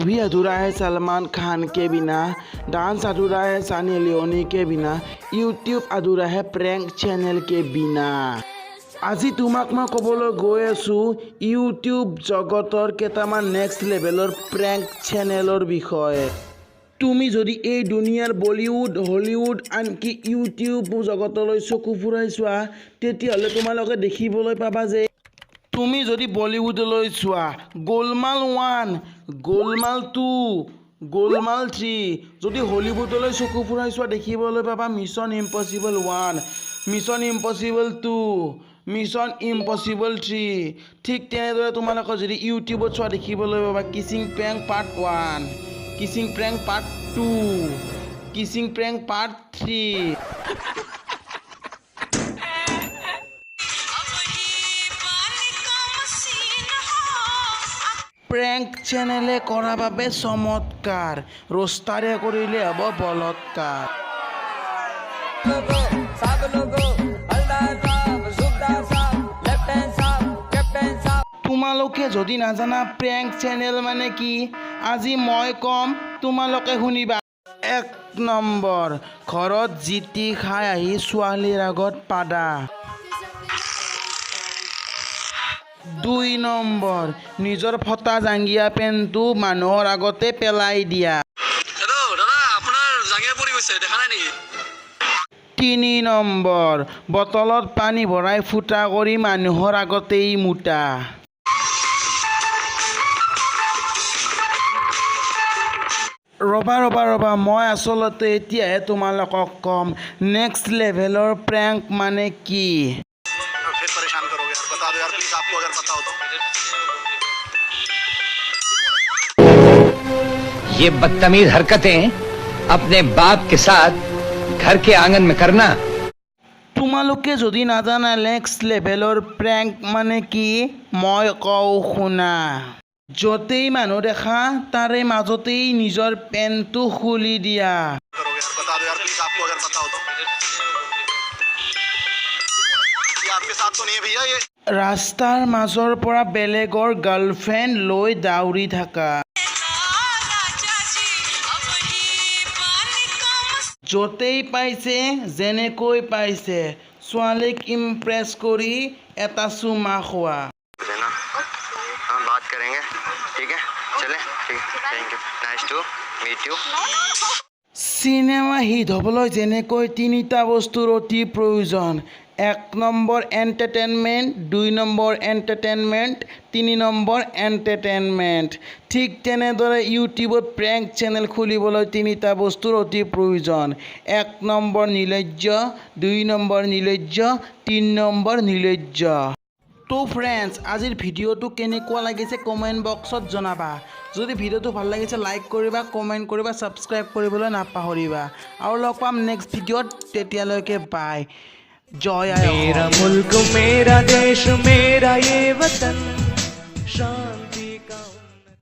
Movie अधूरा है सलमान खान के बिना, डांस अधूरा है सनी लियोनी के बिना, यूट्यूब अधूरा है प्रैंक चैनल के बिना। আজি তোমাক মই ক'বলৈ গৈ আছো ইউটিউব জগতৰ কেইটামান নেক্সট লেভেলৰ প্ৰেংক চেনেলৰ বিষয়ে। তুমি যদি এই দুনিয়াৰ বলিউড হলিউড আনকি ইউটিউব জগতলৈ চকু ফুৰাই চোৱা তেতিয়াহ'লে তোমালোকে দেখিবলৈ পাবা যে তুমি যদি বলিউডলৈ চোৱা গোলমাল 1, গোলমাল 2, গোলমাল 3, যদি হলিউডলৈ চকু ফুৰাই চোৱা দেখিবলৈ পাবা mission impossible 1, mission impossible 2, mission impossible 3। ঠিক তেনেদৰে তোমালোকে যদি ইউটিউবত চোৱা দেখিবলৈ পাবা kissing prank part 1, kissing prank part 2, kissing prank part 3। Prank চেনেলে কৰা বাবে চমৎকাৰ, ৰোষ্টাৰে কৰিলে হ'ব বলৎকাৰ। তোমালোকে যদি নাজানা প্ৰেংক চেনেল মানে কি, আজি মই কম তোমালোকে শুনিবা। 1 নম্বৰ, ঘৰত জিতি খাই আহি ছোৱালীৰ আগত পাদা। 2 নম্বৰ, নিজৰ ফটা জাংগীয়া পেনটো মানুহৰ আগতে পেলাই দিয়া। 3 নম্বৰ, বটলত পানী ভৰাই ফুটা কৰি মানুহৰ আগতেই মুতা। ৰবা মই আচলতে এতিয়াহে তোমালোকক কম নেক্সট লেভেলৰ প্ৰেংক মানে কি। ये बदतमीज हरकतें अपने बाप के साथ घर के आंगन में करना। তোমালোকে যদি নাজানা নেক্সট লেভেলৰ প্ৰেংক মানে কি, মই কওঁ শুনা। য'তেই মানুহ দেখা তাৰে মাজতেই নিজৰ পেনটো খুলি দিয়া। ৰাস্তাৰ মাজৰ পৰা বেলেগৰ গাৰ্লফ্ৰেণ্ড লৈ দাউৰি থাকা। য'তেই পাইছে যেনেকৈ পাইছে ছোৱালীক ইমপ্ৰেছ কৰি এটা চুমা খোৱা। চিনেমা হিট হ'বলৈ যেনেকৈ 3টা বস্তুৰ অতি প্ৰয়োজন। 1 number entertainment, 2 number entertainment, 3 number entertainment. ঠিক তেনেদৰে ইউটিউবত প্ৰেংক চেনেল খুলিবলৈ 3টা বস্তুৰ অতি প্ৰয়োজন। 1 নম্বৰ নিৰ্লজ্জ, 2 নম্বৰ নিৰ্লজ্জ, 3 নম্বৰ নিৰ্লজ্জ। তো ফ্ৰেণ্ডছ, আজিৰ ভিডিঅ'টো কেনেকুৱা লাগিছে কমেণ্ট বক্সত জনাবা। যদি ভিডিঅ'টো ভাল লাগিছে লাইক কৰিবা, কমেণ্ট কৰিবা, ছাবস্ক্ৰাইব কৰিবলৈ নাপাহৰিবা। আৰু লগ পাম নেক্সট ভিডিঅ'ত, তেতিয়ালৈকে বাই। जय मेरा मुल्क मेरा देश मेरा ये वतन शान